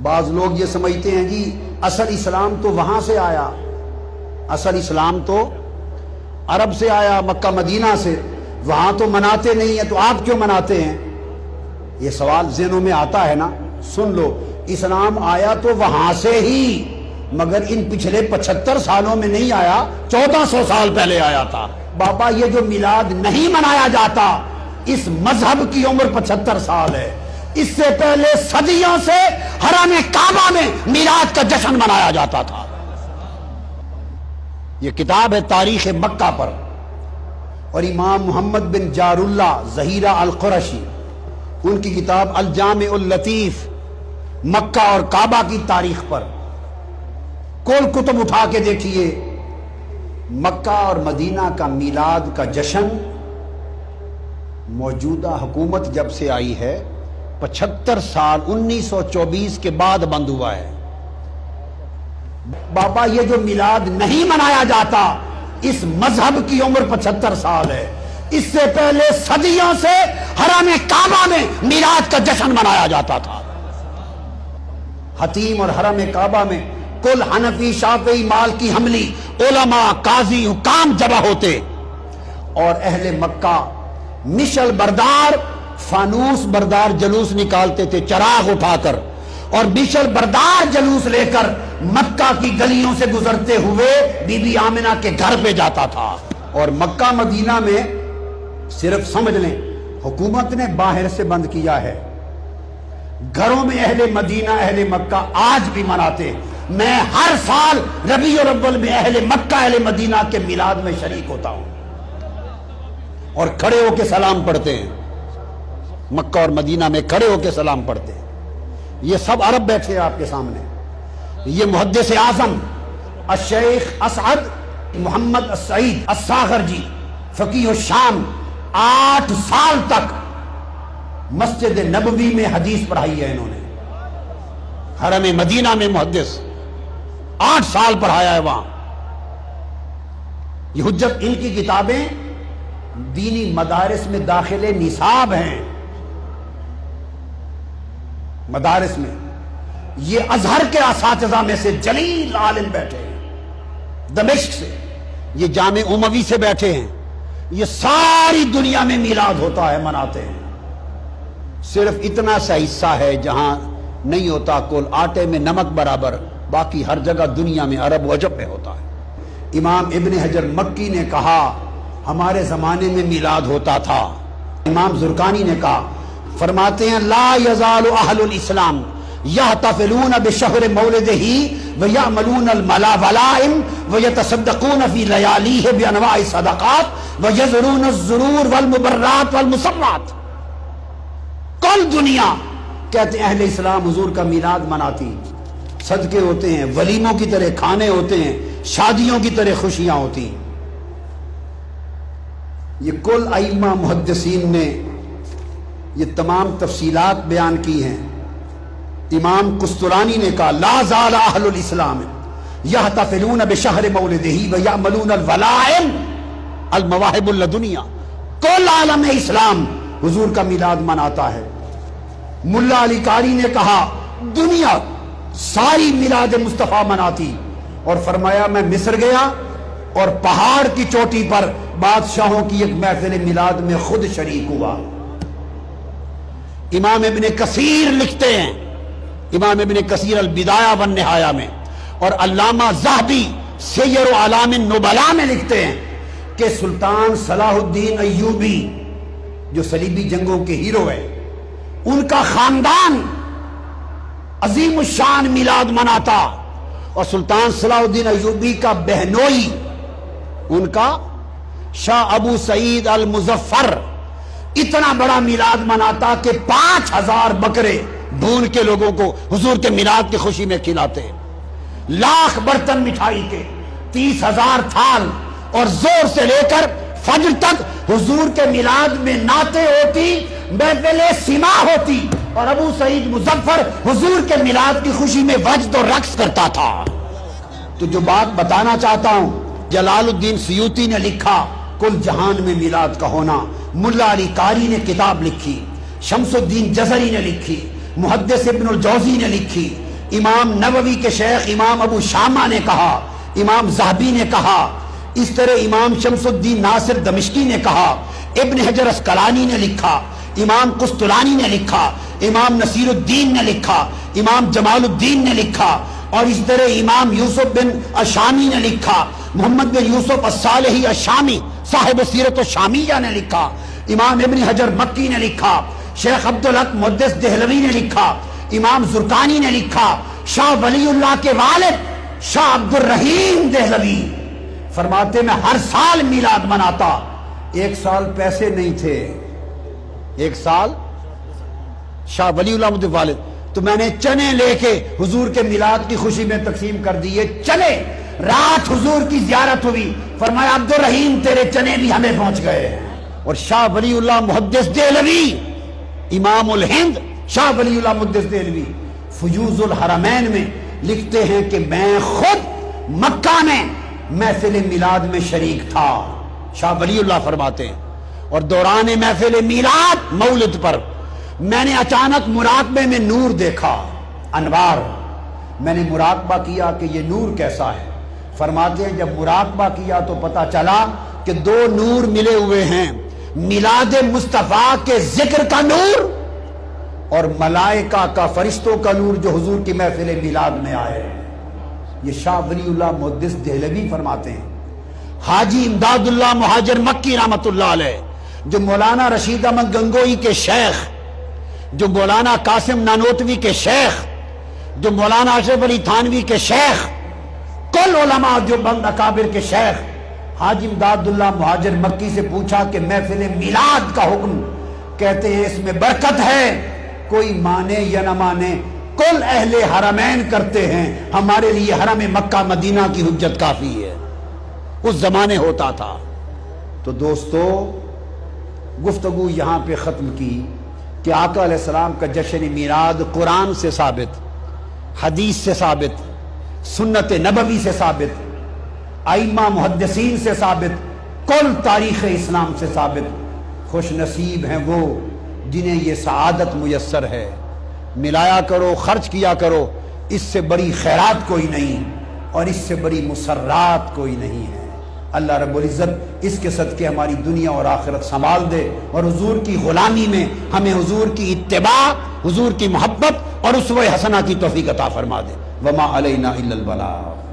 بعض لوگ یہ سمجھتے ہیں جی اصل اسلام تو وہاں سے آیا، اصل اسلام تو عرب سے آیا، مکہ مدینہ سے، وہاں تو مناتے نہیں ہیں تو آپ کیوں مناتے ہیں؟ یہ سوال ذہنوں میں آتا ہے نا۔ سن لو، اسلام آیا تو وہاں سے ہی، مگر ان پچھلے 75 سالوں میں نہیں آیا، 1400 سال پہلے آیا تھا۔ بابا یہ جو میلاد نہیں منایا جاتا، اس مذہب کی عمر 75 سال ہے، اس سے پہلے صدیوں سے حرم کعبہ میں میلاد کا جشن منایا جاتا تھا۔ یہ کتاب ہے تاریخ مکہ پر، اور امام محمد بن جار اللہ ظہیرہ القرشی، ان کی کتاب الجامع اللطیف مکہ اور کعبہ کی تاریخ پر، کل کتب اٹھا کے دیکھیے، مکہ اور مدینہ کا میلاد کا جشن موجودہ حکومت جب سے آئی ہے 75 سال 1924 کے بعد بند ہوا ہے۔ بابا یہ جو میلاد نہیں منایا جاتا، اس مذہب کی عمر 75 سال ہے، اس سے پہلے صدیوں سے حرم کعبہ میں میلاد کا جشن منایا جاتا تھا۔ حتیم اور حرم کعبہ میں کل حنفی، شافعی، مالکی، حنبلی علماء، قاضی، حکام جمع ہوتے، اور اہل مکہ مشل بردار، فانوس بردار جلوس نکالتے تھے چراغ اٹھا کر، اور مشل بردار جلوس لے کر مکہ کی گلیوں سے گزرتے ہوئے بی بی آمنہ کے گھر پہ جاتا تھا۔ اور مکہ مدینہ میں صرف سمجھ لیں حکومت نے باہر سے بند کیا ہے، گھروں میں اہل مدینہ، اہل مکہ آج بھی مناتے ہیں۔ میں ہر سال ربیع الاول میں اہل مکہ، اہل مدینہ کے میلاد میں شریک ہوتا ہوں، اور کھڑے ہو کے سلام پڑھتے ہیں، مکہ اور مدینہ میں کھڑے ہو کے سلام پڑھتے ہیں۔ یہ سب عرب بیٹھے ہیں آپ کے سامنے۔ یہ محدث اعظم الشیخ اسعد محمد السعید الصاغر جی، فقیہ الشام، 8 سال تک مسجد نبوی میں حدیث پڑھائی ہے انہوں نے، حرم مدینہ میں محدث 8 سال پڑھایا ہے وہاں۔ یہ حجت ان کی کتابیں دینی مدارس میں داخل نصاب ہیں، مدارس میں۔ یہ ازہر کے اساتذہ میں سے جلیل عالم بیٹھے ہیں، دمشق سے، یہ جامع اموی سے بیٹھے ہیں، یہ ساری دنیا میں میلاد ہوتا ہے، مناتے ہیں۔ صرف اتنا سا حصہ ہے جہاں نہیں ہوتا، کل آٹے میں نمک برابر، باقی ہر جگہ دنیا میں عرب و عجم میں ہوتا ہے۔ امام ابن حجر مکی نے کہا ہمارے زمانے میں میلاد ہوتا تھا۔ امام زرقانی نے کہا، فرماتے ہیں لا یزال اہل الاسلام یحتفلون بشہر مولدہ ویعملون الولائم ویتصدقون فی لیالیہ بانواع الصدقات ویزرون الزرور والمبرات والمسمات۔ کل دنیا کہتے ہیں اہل اسلام حضور کا میلاد مناتی، صدقے ہوتے ہیں، ولیموں کی طرح کھانے ہوتے ہیں، شادیوں کی طرح خوشیاں ہوتی ہیں۔ یہ کل ائمہ محدثین نے یہ تمام تفصیلات بیان کی ہیں۔ امام قسطلانی نے کہا لا زال اہل الاسلام یحتفلون بشہر مولدہ ویعملون الولائم المواہب اللدنیہ۔ کل عالم اسلام حضور کا میلاد مناتا ہے۔ ملا علی قاری نے کہا دنیا ساری میلاد مصطفیٰ مناتی، اور فرمایا میں مصر گیا اور پہاڑ کی چوٹی پر بادشاہوں کی ایک محفل میلاد میں خود شریک ہوا۔ امام ابن کثیر لکھتے ہیں، امام ابن کثیر البدایہ والنہایہ میں، اور علامہ ذہبی سیر اعلام النبلاء میں لکھتے ہیں کہ سلطان صلاح الدین ایوبی جو صلیبی جنگوں کے ہیرو ہیں، ان کا خاندان عظیم الشان میلاد مناتا، اور سلطان صلاح الدین ایوبی کا بہنوئی ان کا شاہ ابو سعید المظفر اتنا بڑا میلاد مناتا کہ 5000 بکرے بھون کے لوگوں کو حضور کے میلاد کی خوشی میں کھلاتے، لاکھ برتن مٹھائی کے، 30,000 تھال، اور زور سے لے کر فجر تک حضور کے میلاد میں نعتیں ہوتی، محفل سما ہوتی، اور ابو سعید مظفر حضور کے میلاد کی خوشی میں وجد و رقص کرتا تھا۔ تو جو بات بتانا چاہتا ہوں، جلال الدین سیوطی نے لکھا کل جہان میں میلاد کا ہونا، ملا علی قاری نے کتاب لکھی، شمس الدین جزری نے لکھی، محدث ابن الجوزی نے لکھی، امام نووی کے شیخ امام ابو شامہ نے کہا، امام ذہبی نے کہا، اس طرح امام شمس الدین ناصر دمشقی نے کہا، ابن حجر اسقلانی نے لکھا، امام قسطلانی نے لکھا، امام نصیر الدین نے لکھا، امام جمال الدین نے لکھا، اور اس طرح امام یوسف بن الشامی نے لکھا، محمد بن یوسف الصالحی الشامی صاحب سیرت الشامیہ نے لکھا، امام ابن حجر مکی نے لکھا، شیخ عبدالحق محدث دہلوی نے لکھا، امام زرقانی نے لکھا، شاہ ولی اللہ کے والد شاہ عبد الرحیم دہلوی فرماتے میں ہر سال میلاد مناتا، ایک سال پیسے نہیں تھے، ایک سال شاہ ولی اللہ مجھے والد، تو میں نے چنے لے کے حضور کے میلاد کی خوشی میں تقسیم کر دیے چنے، رات حضور کی زیارت ہوئی، فرمایا عبد الرحیم تیرے چنے بھی ہمیں پہنچ گئے، اور شاہ ولی اللہ محدث دہلوی امام الہند شاہ ولی اللہ محدث دہلوی فیوض الحرمین میں لکھتے ہیں کہ میں خود مکہ میں محفل میلاد میں شریک تھا، شاہ ولی اللہ فرماتے ہیں، اور دوران محفل میلاد مولد پر میں نے اچانک مراقبے میں نور دیکھا، انوار، میں نے مراقبہ کیا کہ یہ نور کیسا ہے، فرماتے ہیں جب مراقبہ کیا تو پتا چلا کہ دو نور ملے ہوئے ہیں، میلاد مصطفیٰ کے ذکر کا نور اور ملائکہ کا فرشتوں کا نور جو حضور کی محفل میلاد میں آئے، یہ شاہ ولی اللہ محدث دہلوی فرماتے ہیں۔ حاجی امداد اللہ مہاجر مکی رحمت اللہ علیہ، جو مولانا رشید احمد گنگوئی کے شیخ، جو مولانا قاسم نانوتوی کے شیخ، جو مولانا اشرف علی تھانوی کے شیخ، کل علماء جو بند اکابر کے شیخ، حاجی امداد اللہ مہاجر مکی سے پوچھا کہ محفل میلاد کا حکم، کہتے ہیں اس میں برکت ہے، کوئی مانے یا نہ مانے کل اہل حرمین کرتے ہیں، ہمارے لیے حرم مکہ مدینہ کی حجت کافی ہے، اس زمانے ہوتا تھا۔ تو دوستو گفتگو یہاں پہ ختم کی کہ آقا علیہ السلام کا جشن میلاد قرآن سے ثابت، حدیث سے ثابت، سنت نبوی سے ثابت، ائمہ محدثین سے ثابت، کل تاریخ اسلام سے ثابت۔ خوش نصیب ہیں وہ جنہیں یہ سعادت میسر ہے، ملایا کرو، خرچ کیا کرو، اس سے بڑی خیرات کوئی نہیں اور اس سے بڑی مسرات کوئی نہیں ہے۔ اللہ رب العزت اس کے صدقے ہماری دنیا اور آخرت سنبھال دے، اور حضور کی غلامی میں ہمیں حضور کی اتباع، حضور کی محبت اور اسوہ حسنہ کی توفیق عطا فرما دے۔ وما علینا الا البلاغ۔